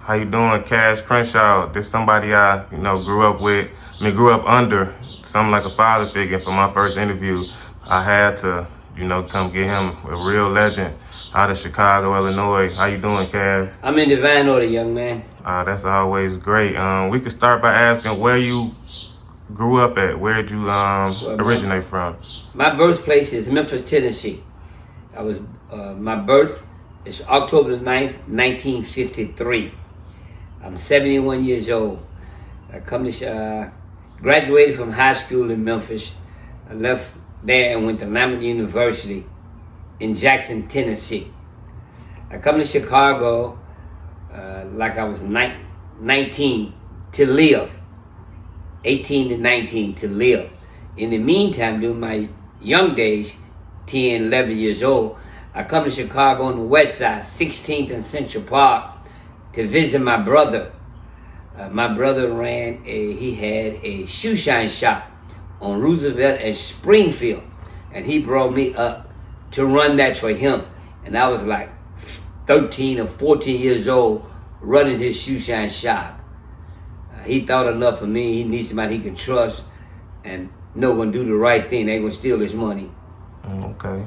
How you doing, Cash Crenshaw? This somebody I, grew up with. Grew up under. Something like a father figure. For my first interview, I had to, come get him, a real legend out of Chicago, Illinois. How you doing, Cash? I'm in divine order, young man. That's always great. We could start by asking where you grew up at. Where did you originate from? My birthplace is Memphis, Tennessee. My birth is October the 9th, 1953. I'm 71 years old. I graduated from high school in Memphis. I left there and went to Lamont University in Jackson, Tennessee. I come to Chicago like I was 19 to live. 18 to 19 to live. In the meantime, during my young days, 10, 11 years old, I come to Chicago on the west side, 16th and Central Park, to visit my brother. My brother he had a shoe shine shop on Roosevelt and Springfield, and he brought me up to run that for him. And I was like 13 or 14 years old running his shoe shine shop. He thought enough of me. He needs somebody he can trust and know gonna do the right thing. They ain't gonna steal his money. Okay.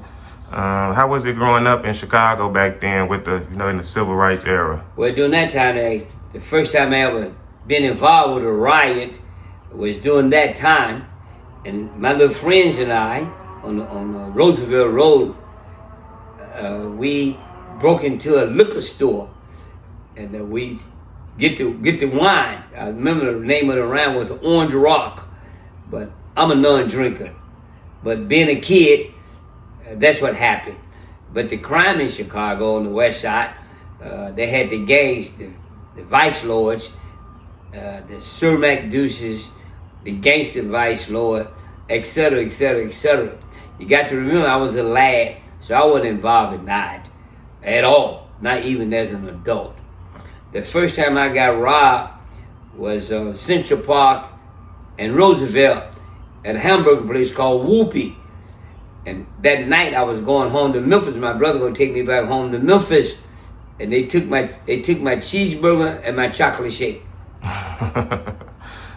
How was it growing up in Chicago back then with the, in the civil rights era? Well, during that time, the first time I ever been involved with a riot was during that time. And my little friends and I, on Roosevelt Road, we broke into a liquor store, and we get the wine. I remember the name of the wine was Orange Rock, but I'm a non-drinker. But being a kid, that's what happened. But the crime in Chicago on the west side, they had the gangs, the vice lords, the Sumac Deuces, the gangster vice lord, etc., etc., etc. You got to remember I was a lad, so I wasn't involved in that at all, not even as an adult. The first time I got robbed was Central Park and Roosevelt at a hamburger place called Whoopie. And that night I was going home to Memphis. My brother gonna take me back home to Memphis, and they took my cheeseburger and my chocolate shake.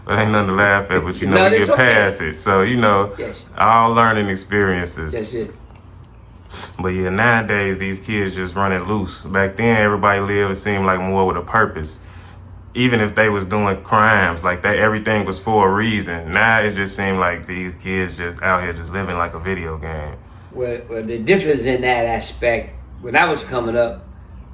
There ain't nothing to laugh at, but we get past it. So yes. All learning experiences. That's it. But yeah, nowadays these kids just running loose. Back then everybody lived, it seemed like, more with a purpose. Even if they was doing crimes, like that, everything was for a reason. Now it just seemed like these kids just out here just living like a video game. Well, the difference in that aspect, when I was coming up,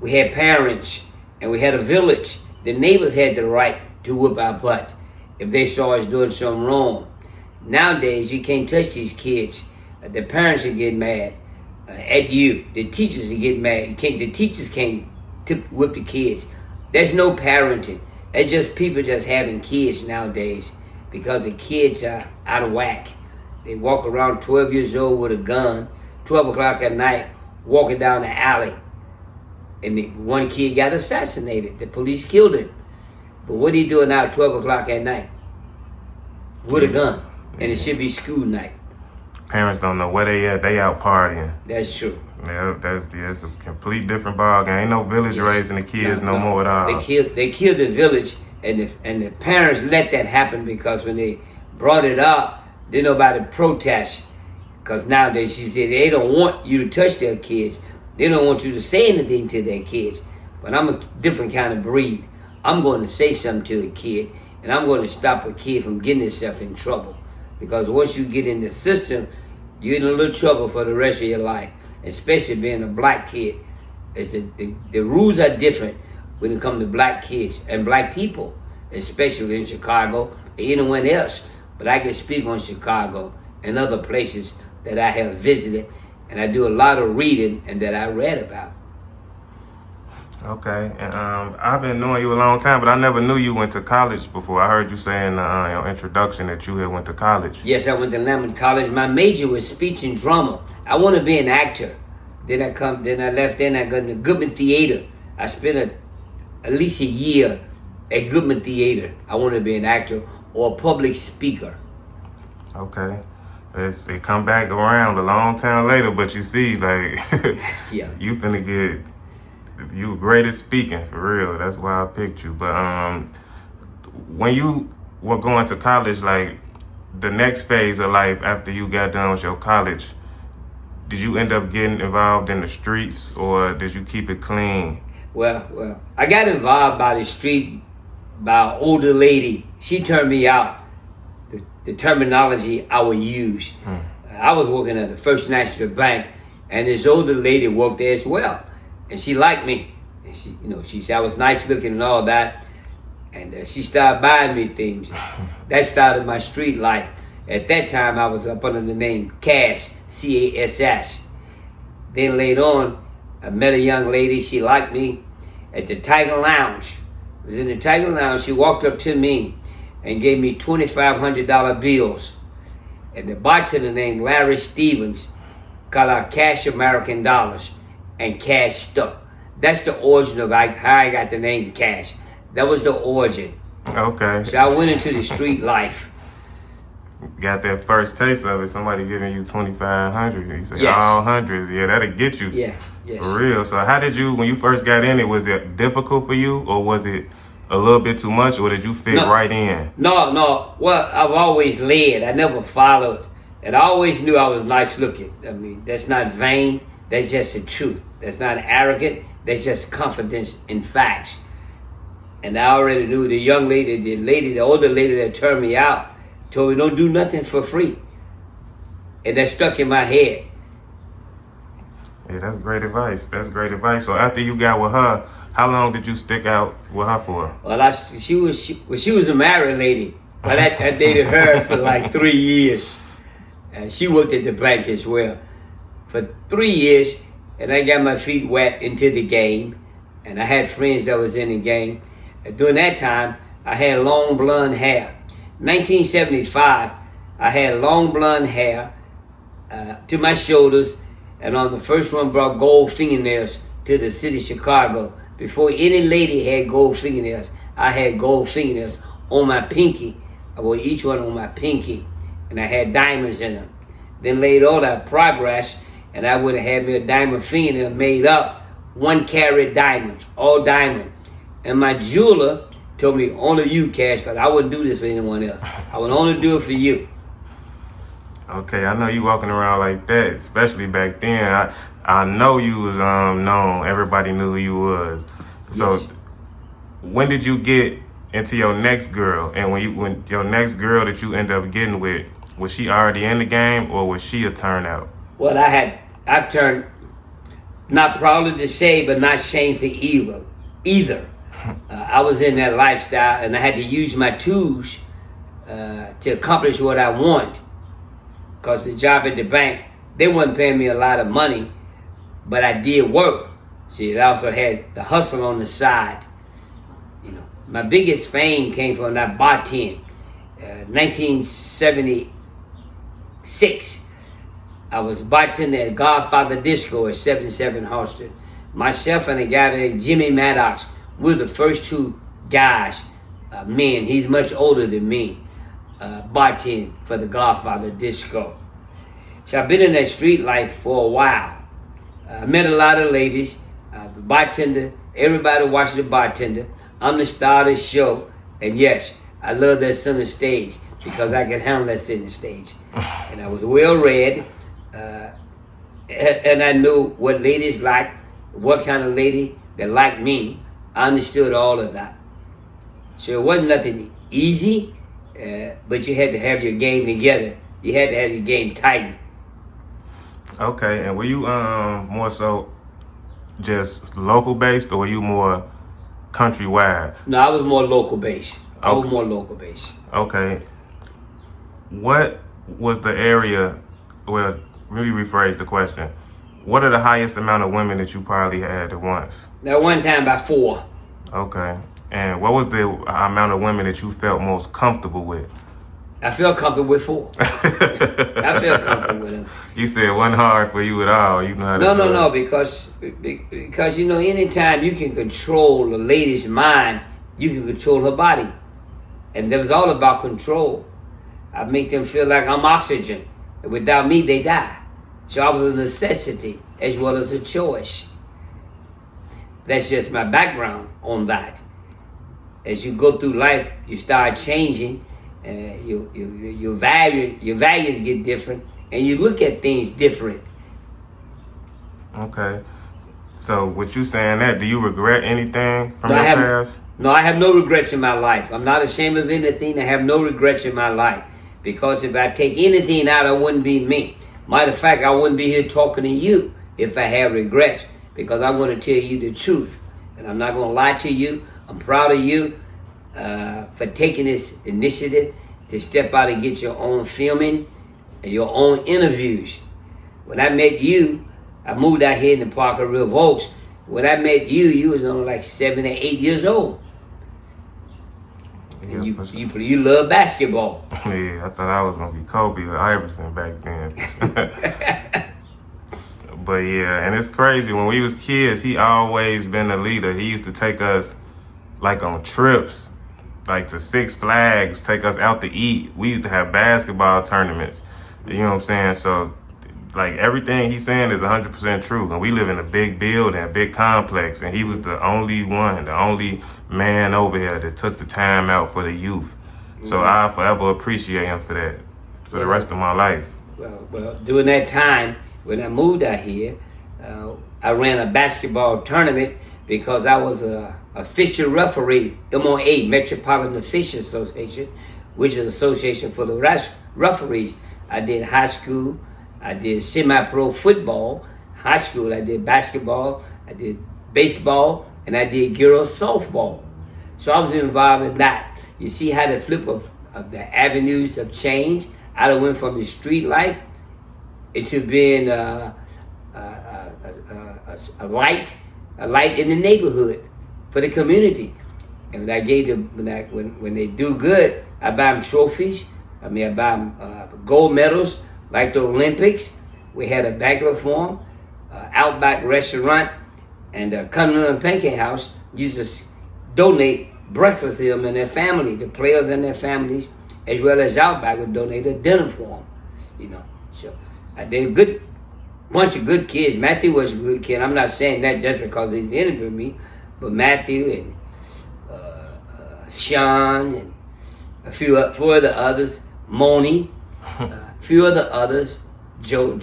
we had parents and we had a village. The neighbors had the right to whoop our butt if they saw us doing something wrong. Nowadays, you can't touch these kids. The parents will get mad at you. The teachers will get mad. The teachers can't whip the kids. There's no parenting. It's just people just having kids nowadays because the kids are out of whack. They walk around 12 years old with a gun, 12 o'clock at night, walking down the alley. And one kid got assassinated. The police killed him. But what are you doing now at 12 o'clock at night with a gun? And it should be school night. Parents don't know where they at. They out partying. That's true. Yeah, that's a complete different ball game. Ain't no village raising the kids no more at all. They killed the village, and the parents let that happen because when they brought it up, didn't nobody protest. Because nowadays she said they don't want you to touch their kids. They don't want you to say anything to their kids. But I'm a different kind of breed. I'm going to say something to a kid, and I'm going to stop a kid from getting himself in trouble. Because once you get in the system, you're in a little trouble for the rest of your life. Especially being a black kid. The rules are different when it comes to black kids and black people, especially in Chicago and anyone else. But I can speak on Chicago and other places that I have visited, and I do a lot of reading and that I read about. Okay, and I've been knowing you a long time, but I never knew you went to college before. I heard you say in your introduction that you had went to college. Yes, I went to Lamont College. My major was speech and drama. I want to be an actor. Then I left there and I got into Goodman Theater. I spent at least a year at Goodman Theater. I want to be an actor or a public speaker. Okay. It come back around a long time later, but you see, like, yeah, you finna get You great at speaking, for real. That's why I picked you. But when you were going to college, like the next phase of life after you got done with your college, did you end up getting involved in the streets or did you keep it clean? Well, I got involved by the street by an older lady. She turned me out. The terminology I would use. I was working at the First National Bank, and this older lady worked there as well, and she liked me. And she said I was nice looking and all that, and she started buying me things. That started my street life. At that time, I was up under the name Cass, C-A-S-S. Then later on, I met a young lady. She liked me at the Tiger Lounge. I was in the Tiger Lounge. She walked up to me and gave me $2,500 bills. And the bartender named Larry Stevens called out cash American dollars, and cash stuck. That's the origin of how I got the name Cash. That was the origin. Okay. So I went into the street life. Got that first taste of it. Somebody giving you 2,500. You say Yes. all hundreds. Yeah, that'll get you. Yes. For real. So how did you, when you first got in it, was it difficult for you or was it a little bit too much or did you fit right in? No. Well, I've always led. I never followed. And I always knew I was nice looking. I mean, that's not vain. That's just the truth. That's not arrogant. That's just confidence in facts. And I already knew the older lady that turned me out, told me don't do nothing for free. And that stuck in my head. Yeah, that's great advice. So after you got with her, how long did you stick out with her for? Well, she was a married lady, but I dated her for like 3 years. She worked at the bank as well for 3 years, and I got my feet wet into the game, and I had friends that was in the game. And during that time, I had long blonde hair. 1975, I had long blonde hair to my shoulders, and on the first one brought gold fingernails to the city of Chicago. Before any lady had gold fingernails, I had gold fingernails on my pinky. I wore each one on my pinky, and I had diamonds in them. Then later on, I progressed, and I would have had me a diamond fingernail made up, 1 carat diamonds, all diamond. And my jeweler told me, only you, Cash, because I wouldn't do this for anyone else. I would only do it for you. Okay, I know you walking around like that, especially back then. I know you was known. Everybody knew who you was. So Yes. when did you get into your next girl? And when your next girl that you end up getting with, was she already in the game or was she a turnout? Well, I've turned, not proud to say, but not shameful either. I was in that lifestyle, and I had to use my tools to accomplish what I want. Because the job at the bank, they wasn't paying me a lot of money, but I did work. See, I also had the hustle on the side. My biggest fame came from that bartend. 1976, I was bartending at Godfather Disco at 77 Halsted. Myself and a guy named Jimmy Maddox, we're the first 2 guys, men, he's much older than me, bartend for the Godfather Disco. So I've been in that street life for a while. I met a lot of ladies, the bartender, everybody watched the bartender. I'm the star of the show, and yes, I love that center stage because I can handle that center stage. And I was well read, and I knew what ladies like, what kind of lady that liked me. I understood all of that. So it wasn't nothing easy, but you had to have your game together. You had to have your game tight. Okay, and were you more so just local based or were you more countrywide? No, I was more local based. Okay. What was the area, well, let me rephrase the question. What are the highest amount of women that you probably had at once? Now, one time by 4. Okay. And what was the amount of women that you felt most comfortable with? I felt comfortable with 4. I felt comfortable with them. You said it wasn't hard for you at all. You know how to do it. No, because anytime you can control a lady's mind, you can control her body. And it was all about control. I make them feel like I'm oxygen. And without me, they die. So I was a necessity as well as a choice. That's just my background on that. As you go through life, you start changing. Your values get different, and you look at things different. Okay. So, with you saying that, do you regret anything from your past? No, I have no regrets in my life. I'm not ashamed of anything. I have no regrets in my life. Because if I take anything out, I wouldn't be me. Matter of fact, I wouldn't be here talking to you if I had regrets. Because I'm going to tell you the truth. And I'm not going to lie to you. I'm proud of you for taking this initiative to step out and get your own filming and your own interviews. When I met you, I moved out here in the Parker River Oaks. When I met you, you was only like 7 or 8 years old. Yeah, and you love basketball. Yeah, I thought I was gonna be Kobe or Iverson back then. But yeah, and it's crazy. When we was kids, he always been the leader. He used to take us like on trips, like to Six Flags, take us out to eat. We used to have basketball tournaments. You know what I'm saying? So like everything he's saying is 100% true. And we live in a big building, a big complex, and he was the only man over here that took the time out for the youth. So I forever appreciate him for that, for the rest of my life. Well, during that time, when I moved out here, I ran a basketball tournament because I was a official referee, MOA, Metropolitan Official Association, which is Association for the Referees. I did high school, I did semi-pro football. High school, I did basketball, I did baseball, and I did girls softball. So I was involved in that. You see how the flip of the avenues have changed? I went from the street life into being a light in the neighborhood for the community. And when I gave them, when they do good, I buy them trophies. I buy them gold medals. Like the Olympics, we had a banquet for them, Outback restaurant, and Continental Pancake House used to donate breakfast to them and their family, the players and their families, as well as Outback would donate a dinner for them. So they a good bunch of good kids. Matthew was a good kid. I'm not saying that just because he's interviewing me, but Matthew and Sean and four of the others, Moni. Few of the others, Joel.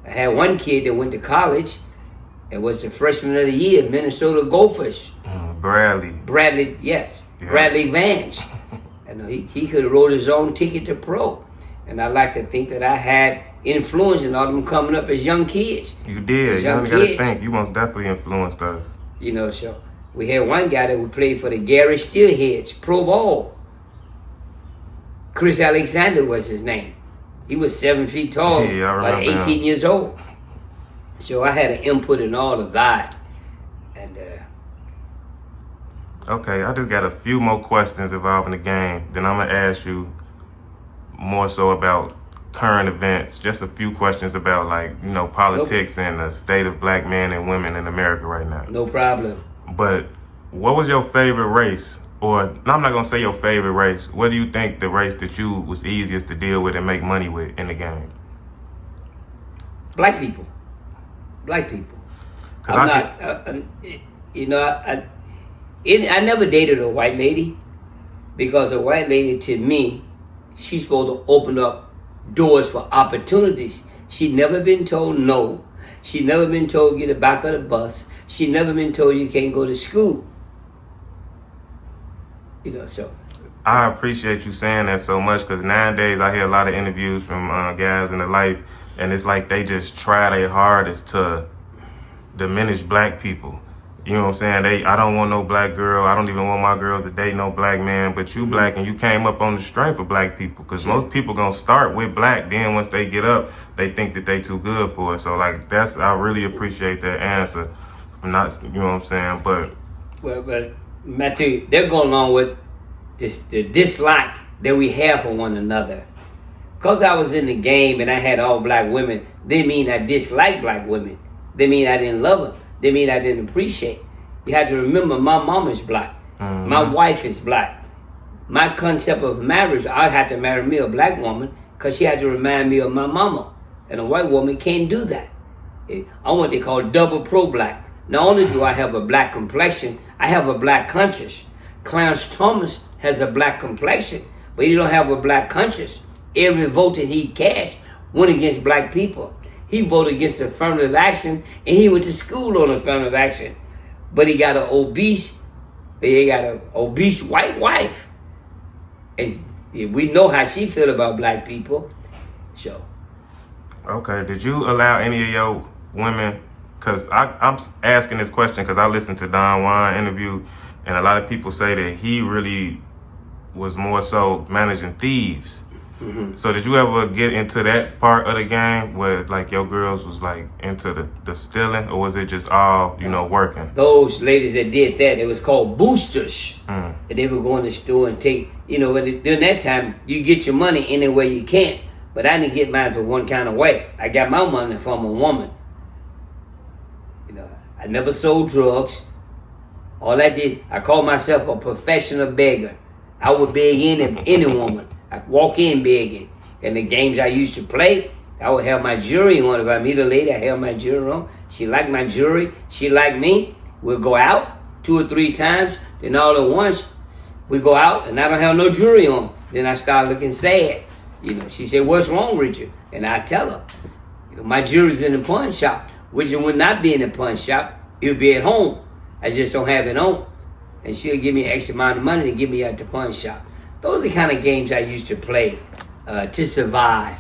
I had one kid that went to college and was the freshman of the year, Minnesota Gophers. Bradley, yes. Yeah. Bradley Vance. He could have wrote his own ticket to pro. And I like to think that I had influence in all of them coming up as young kids. You did. You only got to think. You most definitely influenced us. So we had one guy that would play for the Gary Steelheads, pro ball. Chris Alexander was his name. He was 7 feet tall, about 18 years old. So I had an input in all of that. And okay, I just got a few more questions involving the game. Then I'm gonna ask you more so about current events. Just a few questions about politics and the state of black men and women in America right now. No problem. But what was your favorite race? Or, no, I'm not going to say your favorite race. What do you think the race that you was easiest to deal with and make money with in the game? Black people. I never dated a white lady because a white lady, to me, she's supposed to open up doors for opportunities. She never been told no. She never been told get the back of the bus. She never been told you can't go to school. So I appreciate you saying that so much because nowadays I hear a lot of interviews from guys in the life, and it's like they just try their hardest to diminish black people. You know what I'm saying? I don't want no black girl. I don't even want my girls to date no black man. But you black and you came up on the strength of black people because most people gonna start with black. Then once they get up, they think that they too good for it. So I really appreciate that answer. I'm not, you know what I'm saying? But Matthew, they're going along with the dislike that we have for one another. Because I was in the game and I had all black women, they mean I dislike black women. They mean I didn't love them. They mean I didn't appreciate. You have to remember my mom is black. Mm-hmm. My wife is black. My concept of marriage, I had to marry me a black woman because she had to remind me of my mama. And a white woman can't do that. I want what they call double pro-black. Not only do I have a black complexion, I have a black conscience. Clarence Thomas has a black complexion, but he don't have a black conscience. Every vote that he cast went against black people. He voted against affirmative action, and he went to school on affirmative action. But he got an obese white wife. And we know how she feel about black people. So. Okay, did you allow any of your women, because I'm asking this question because I listened to Don Juan interview, and a lot of people say that he really was more so managing thieves. Mm-hmm. So did you ever get into that part of the game where like your girls was like into the stealing, or was it just all, working? Those ladies that did that, it was called boosters. And they would go in the store and take, during that time, you get your money any way you can. But I didn't get mine for one kind of way. I got my money from a woman. I never sold drugs. All I did, I called myself a professional beggar. I would beg any woman. I'd walk in begging. And the games I used to play, I would have my jewelry on. If I meet a lady, I have my jewelry on. She liked my jewelry. She liked me. We'll go out 2 or 3 times. Then all at once, we go out and I don't have no jewelry on. Then I start looking sad. She said, "What's wrong with you?" And I tell her, my jewelry's in the pawn shop, which it would not be in the pawn shop. It would be at home. I just don't have it on. And she'll give me X amount of money to give me at the pawn shop. Those are the kind of games I used to play to survive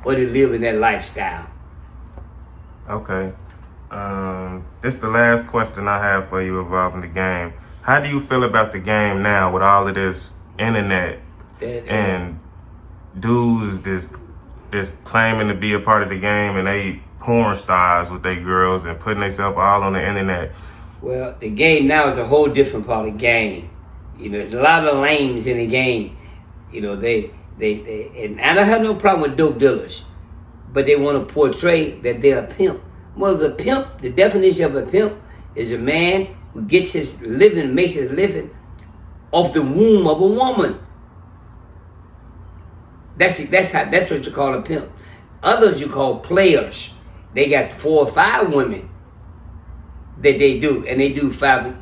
or to live in that lifestyle. Okay. This is the last question I have for you involving the game. How do you feel about the game now with all of this internet and dudes this claiming to be a part of the game and they porn stars with their girls and putting themselves all on the internet? Well, the game now is a whole different part of the game. There's a lot of lames in the game. And I don't have no problem with dope dealers, but they want to portray that they're a pimp. Well, the pimp, the definition of a pimp is a man who gets his living, makes his living off the womb of a woman. That's what you call a pimp. Others you call players. They got 4 or 5 women that they do, and they do 5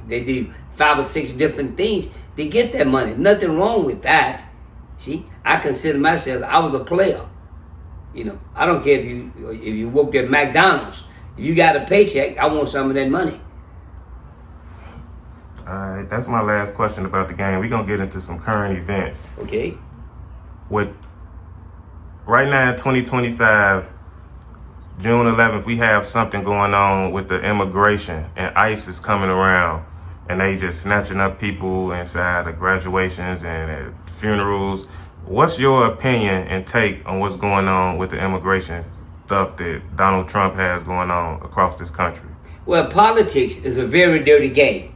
or 6 different things to get that money. Nothing wrong with that. See, I consider myself, I was a player. I don't care if you worked at McDonald's. If you got a paycheck, I want some of that money. All right, that's my last question about the game. We're gonna get into some current events. Okay. Right now in 2025, June 11th, we have something going on with the immigration, and ICE is coming around, and they just snatching up people inside of graduations and at funerals. What's your opinion and take on what's going on with the immigration stuff that Donald Trump has going on across this country? Well, politics is a very dirty game.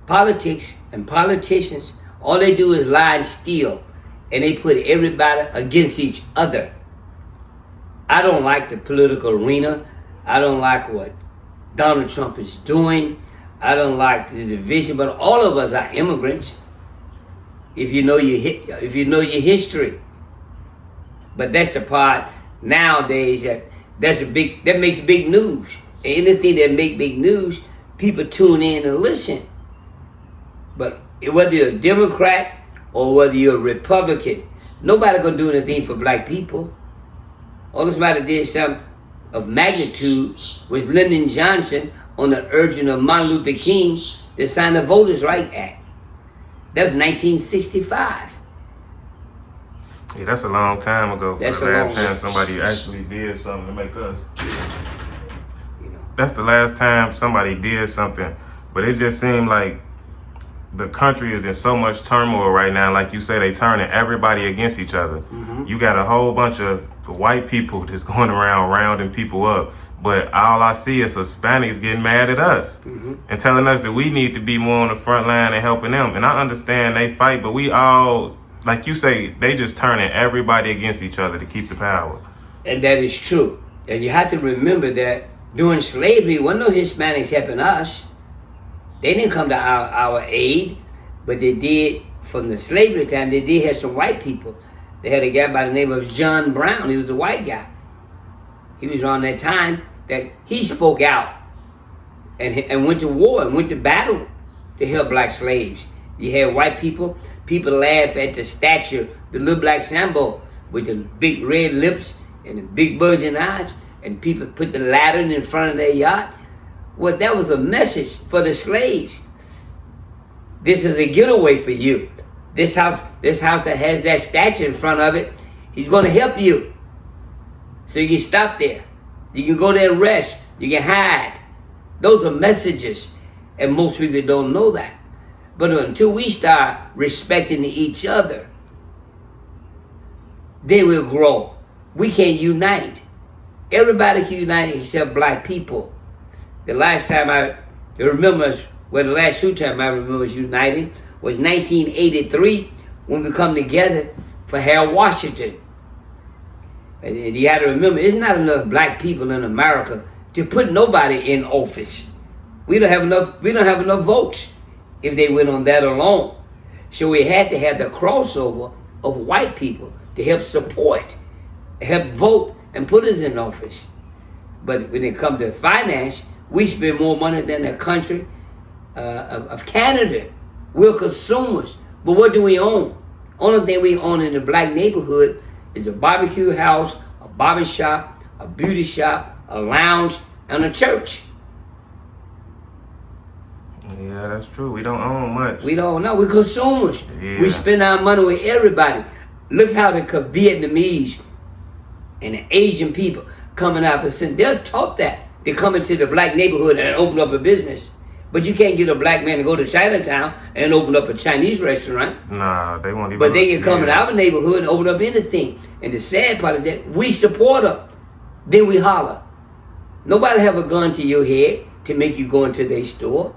Politics and politicians, all they do is lie and steal, and they put everybody against each other. I don't like the political arena. I don't like what Donald Trump is doing. I don't like the division, but all of us are immigrants. If you know your history. But that's the part nowadays that makes big news. Anything that make big news, people tune in and listen. But whether you're a Democrat or whether you're a Republican, nobody gonna do anything for black people. All somebody did something of magnitude was Lyndon Johnson on the urging of Martin Luther King to sign the Voters' Rights Act. That was 1965. Yeah, that's a long time ago. That's the last time somebody actually did something to make us. That's the last time somebody did something. But it just seemed like the country is in so much turmoil right now. Like you say, they turning everybody against each other. Mm-hmm. You got a whole bunch of white people that's going around rounding people up. But all I see is Hispanics getting mad at us and telling us that we need to be more on the front line and helping them. And I understand they fight, but we all, like you say, they just turning everybody against each other to keep the power. And that is true. And you have to remember that during slavery, wasn't no Hispanics helping us. They didn't come to our aid, but they did, from the slavery time, they did have some white people. They had a guy by the name of John Brown. He was a white guy. He was around that time that he spoke out and went to war and went to battle to help black slaves. You had white people laugh at the statue, the little black Sambo with the big red lips and the big bulging eyes, and people put the lantern in front of their yacht. Well, that was a message for the slaves. This is a getaway for you. This house that has that statue in front of it, he's going to help you. So you can stop there. You can go there and rest. You can hide. Those are messages, and most people don't know that. But until we start respecting each other, they will grow. We can't unite. Everybody can unite except black people. The last time I remember, the last two times I remember us uniting was 1983 when we come together for Harold Washington. And you got to remember, it's not enough black people in America to put nobody in office. We don't have enough votes if they went on that alone. So we had to have the crossover of white people to help support, help vote, and put us in office. But when it comes to finance, we spend more money than the country of Canada. We're consumers. But what do we own? Only thing we own in the black neighborhood is a barbecue house, a barber shop, a beauty shop, a lounge, and a church. Yeah, that's true. We don't own much. We don't know. We're consumers. Yeah. We spend our money with everybody. Look how the Vietnamese and the Asian people coming out of sin, they're taught that. They come into the black neighborhood and open up a business. But you can't get a black man to go to Chinatown and open up a Chinese restaurant. Nah, they won't even. But they can come in our neighborhood and open up anything. And the sad part is that we support them. Then we holler. Nobody have a gun to your head to make you go into their store.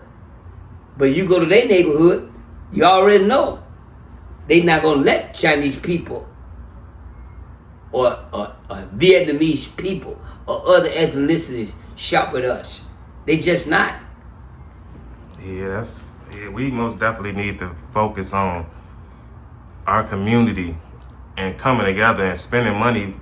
But you go to their neighborhood, you already know they're not going to let Chinese people or Vietnamese people or other ethnicities shop with us. They just not. Yeah, we most definitely need to focus on our community and coming together and spending money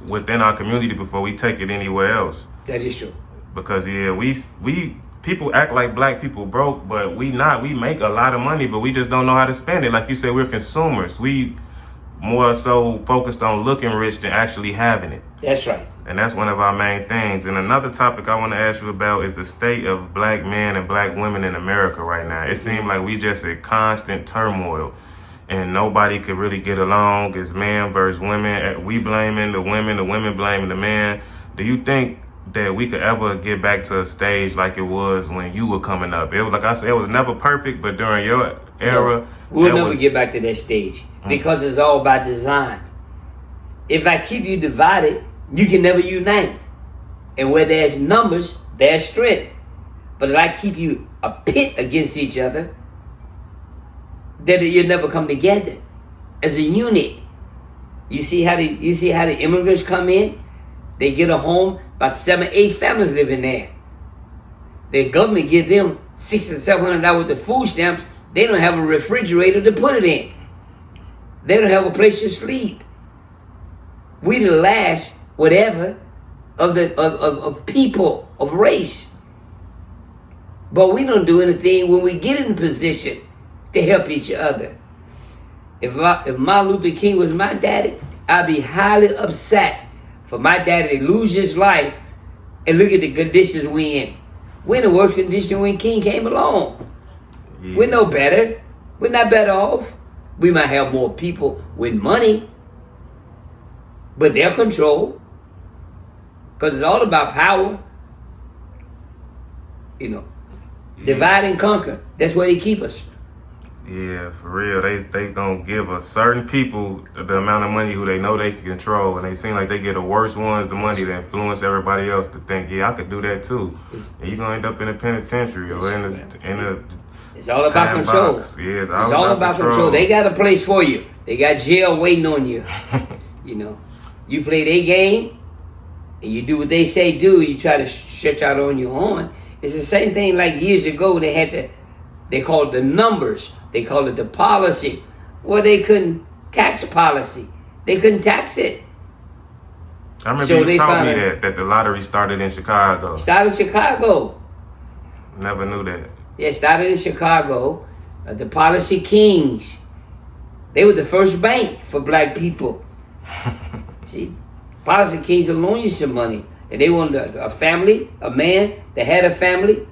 within our community before we take it anywhere else. That is true. Because we people act like black people broke, but we not. We make a lot of money, but we just don't know how to spend it. Like you said, we're consumers. We more so focused on looking rich than actually having it. That's right. And that's one of our main things. And another topic I want to ask you about is the state of black men and black women in America right now. It seems like we just in constant turmoil and nobody could really get along. It's man versus women. We blaming the women blaming the man. Do you think that we could ever get back to a stage like it was when you were coming up? It was, like I said, it was never perfect, but during your era, no, we'll never get back to that stage because it's all about design. If I keep you divided, you can never unite. And where there's numbers, there's strength. But if I keep you a pit against each other, then you'll never come together as a unit. You see how the immigrants come in? They get a home, about 7, 8 families living there. The government give them $600 and $700 worth of food stamps. They don't have a refrigerator to put it in. They don't have a place to sleep. We the last whatever of people, of race. But we don't do anything when we get in position to help each other. If Martin Luther King was my daddy, I'd be highly upset for my daddy to lose his life and look at the conditions we in. We're in the worst condition when King came along. Yeah. We're no better. We're not better off. We might have more people with money, but they're controlled. Because it's all about power. You know, divide and conquer. That's where they keep us. Yeah, for real. They gonna give a certain people the amount of money who they know they can control, and they seem like they get the worst ones the money to influence everybody else to think, yeah, I could do that too. And you're gonna end up in a penitentiary or in a it's all about control. Yeah, it's all about control. They got a place for you. They got jail waiting on you. You know, you play their game and you do what they say do. You try to stretch out on your own. It's the same thing like years ago they called it the numbers. They called it the policy. Well, they couldn't tax policy. They couldn't tax it. I remember So you they taught me found that the lottery started in Chicago. started in Chicago. Never knew that. Yeah, started in Chicago. The Policy Kings. They were the first bank for black people. See, Policy Kings will loan you some money. And they wanted a family, a man that had a family,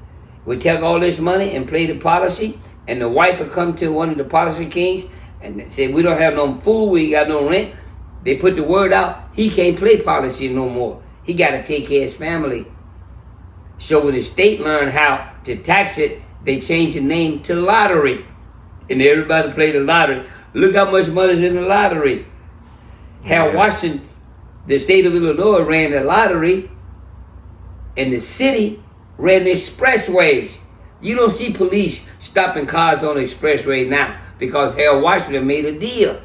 would take all this money and play the policy. And the wife would come to one of the Policy Kings and say, we don't have no food, we ain't got no rent. They put the word out, he can't play policy no more. He got to take care of his family. So when the state learned how to tax it, they changed the name to lottery. And everybody played the lottery. Look how much money's in the lottery. Harold Washington, the state of Illinois, ran the lottery, and the city ran the expressways. You don't see police stopping cars on the expressway now because Harold Washington made a deal.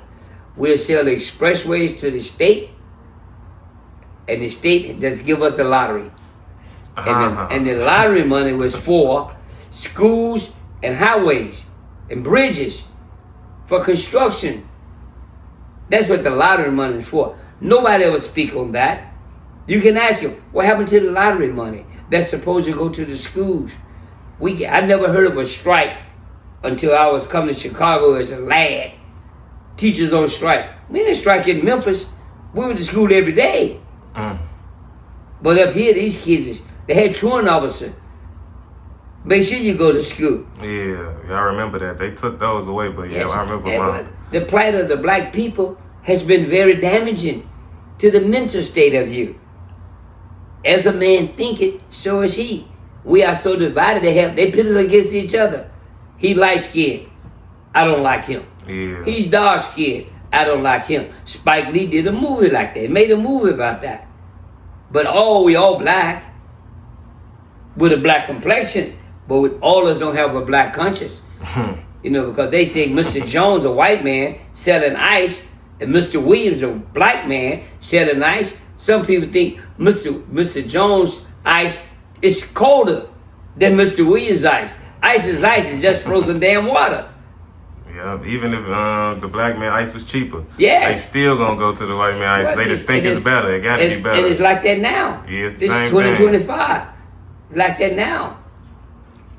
We'll sell the expressways to the state, and the state just give us the lottery. And the lottery money was for schools and highways and bridges, for construction. That's what the lottery money is for. Nobody ever speak on that. You can ask them, what happened to the lottery money that's supposed to go to the schools? I never heard of a strike until I was coming to Chicago as a lad. Teachers on strike. We didn't strike in Memphis. We went to school every day. But up here, these kids, they had truant officer. Make sure you go to school. Yeah, I remember that. They took those away, but yeah, I remember the plight of the black people has been very damaging to the mental state of you. As a man thinketh, so is he. We are so divided, they pit us against each other. He light-skinned. I don't like him. Yeah. He's dark-skinned. I don't like him. Spike Lee did a movie like that. He made a movie about that. But we all black. With a black complexion. But all of us don't have a black conscience. You know, because they think Mr. Jones, a white man, selling ice, and Mr. Williams, a black man, selling ice. Some people think Mr. Jones' ice is colder than Mr. Williams' ice. Ice is just frozen damn water. Yeah, even if the black man ice was cheaper, yes, they still gonna go to the white man ice. They just think it's better. It gotta be better. And it's like that now. Yeah, it's this is 2025. It's like that now.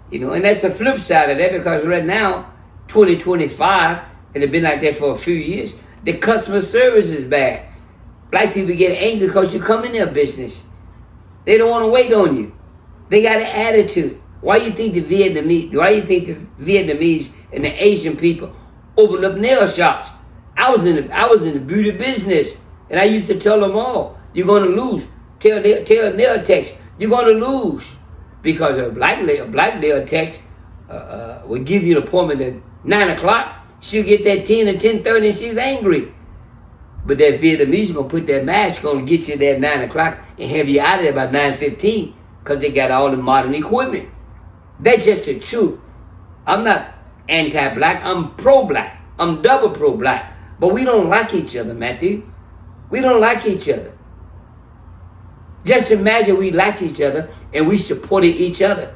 You know, and that's the flip side of that, because right now, 2025, and it's been like that for a few years, the customer service is bad. Black people get angry because you come in their business. They don't want to wait on you. They got an attitude. Why you think the Vietnamese and the Asian people opened up nail shops? I was in the beauty business, and I used to tell them all, you're gonna lose. Tell nail techs, you're gonna lose. Because a black nail tech will give you an appointment at 9 o'clock. She'll get that 10 or 10:30 and she's angry. But that Vietnamese gonna put that mask on and get you there at 9 o'clock and have you out of there by 9:15 because they got all the modern equipment. That's just the truth. I'm not anti-black, I'm pro-black. I'm double pro-black. But we don't like each other, Matthew. We don't like each other. Just imagine we liked each other and we supported each other.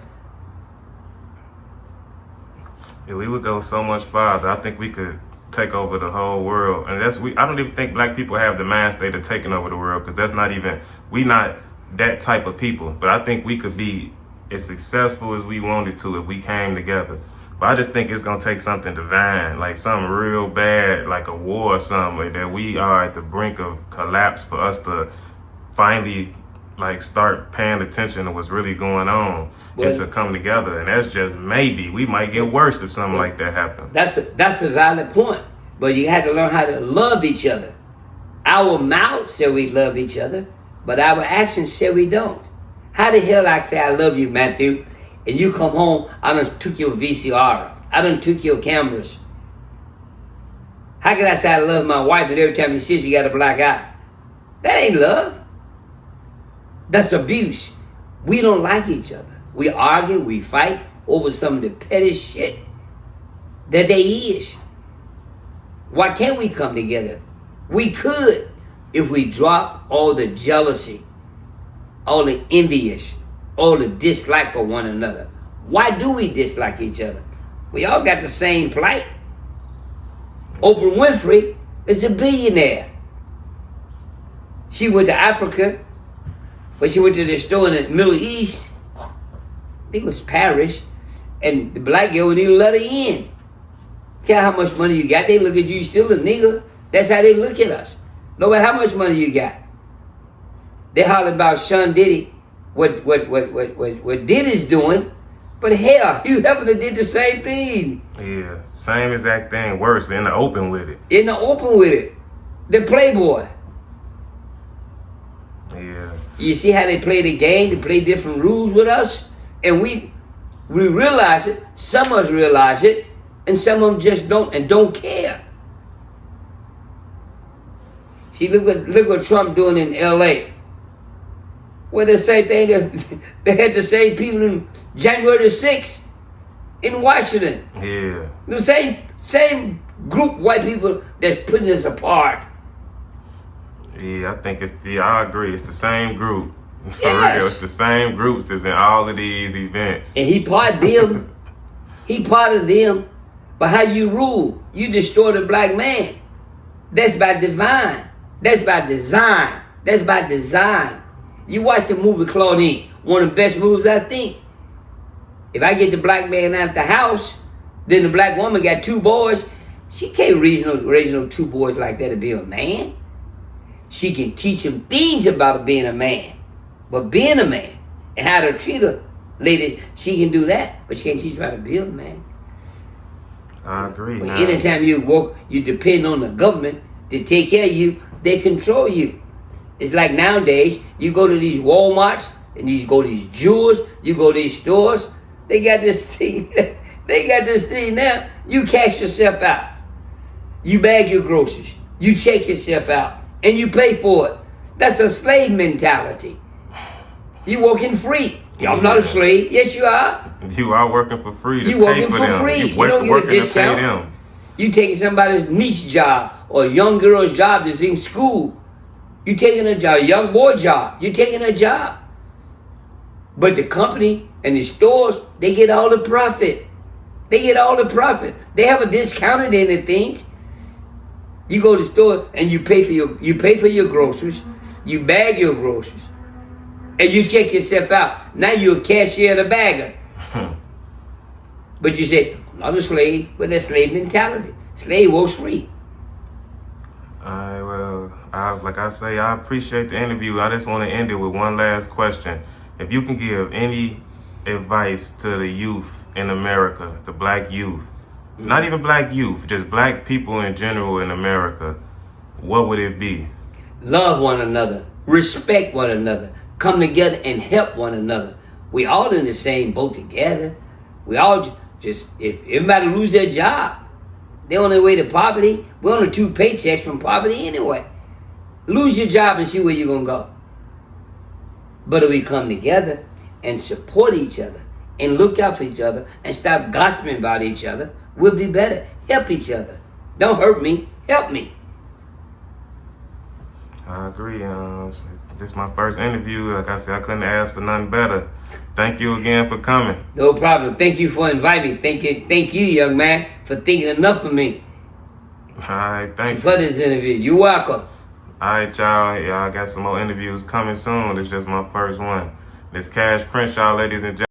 Yeah, we would go so much farther. I think we could take over the whole world. And I don't even think black people have the mind state of taking over the world, because that's not even, we not that type of people. But I think we could be as successful as we wanted to if we came together. But I just think it's going to take something divine, like something real bad, like a war or something, that we are at the brink of collapse for us to finally start paying attention to what's really going on and to come together. And that's just maybe. We might get worse if something like that happens. That's a valid point. But you have to learn how to love each other. Our mouth said we love each other, but our actions say we don't. How the hell I say I love you, Matthew, and you come home, I done took your VCR, I done took your cameras. How can I say I love my wife and every time you see she got a black eye? That ain't love. That's abuse. We don't like each other. We argue, we fight over some of the petty shit that they is. Why can't we come together? We could if we drop all the jealousy, all the envious, all the dislike for one another. Why do we dislike each other? We all got the same plight. Oprah Winfrey is a billionaire. She went to Africa, but she went to the store in the Middle East. I think it was Paris, and the black girl wouldn't even let her in. Care how much money you got, they look at you still a nigga. That's how they look at us. No matter how much money you got. They holler about Sean Diddy, what Diddy's doing, but hell, Hugh Hefner did the same thing. Yeah, same exact thing, worse, in the open with it. In the open with it. The Playboy. Yeah. You see how they play the game? They play different rules with us, and we realize it. Some of us realize it, and some of them just don't care. See, look what Trump doing in L.A. Well, the same thing that they had the same people in January the 6th in Washington. Yeah. The same group white people that's putting us apart. Yeah, I think I agree. It's the same group. For Yes. real, it's the same groups that's in all of these events. And he part of them. He part of them. But how you rule, you destroy the black man. That's by divine. That's by design. That's by design. You watch the movie Claudine, one of the best movies I think. If I get the black man out the house, then the black woman got 2 boys. She can't raise no 2 boys like that to be a man. She can teach him things about being a man. But being a man and how to treat a lady, she can do that. But she can't teach her how to be a man. I agree. But Now. anytime you depend on the government to take care of you, they control you. It's like nowadays, you go to these Walmarts and these Jewels, you go to these stores, they got this thing, now, you cash yourself out. You bag your groceries, you check yourself out, and you pay for it. That's a slave mentality. You working free. I'm not a slave. Yes, you are. You are working for free to You pay working for for them. free. You You don't get a working to pay discount. them. You taking somebody's niece job or a young girl's job that's in school. You taking a job, a young boy job. You taking a job. But the company and the stores, they get all the profit. They get all the profit. They have a discounted in the things. You go to the store and you pay for your groceries. You bag your groceries. And you check yourself out. Now you're a cashier and a bagger. But you say, I'm not a slave, but that's slave mentality. Slave works free. Alright, well, like I say, I appreciate the interview. I just want to end it with one last question. If you can give any advice to the youth in America, the black youth, not even black youth, just black people in general in America, what would it be? Love one another. Respect one another. Come together and help one another. We all in the same boat together. We all just, if everybody lose their job, they're on their way to poverty. We're on the 2 paychecks from poverty anyway. Lose your job and see where you're going to go. But if we come together and support each other and look out for each other and stop gossiping about each other, we'll be better. Help each other. Don't hurt me. Help me. I agree. This is my first interview. Like I said, I couldn't ask for nothing better. Thank you again for coming. No problem. Thank you for inviting me. Thank you, young man, for thinking enough of me All right, thank you. for this interview. You're welcome. All right, y'all. Y'all got some more interviews coming soon. This is just my first one. This Cash Crenshaw, ladies and gentlemen.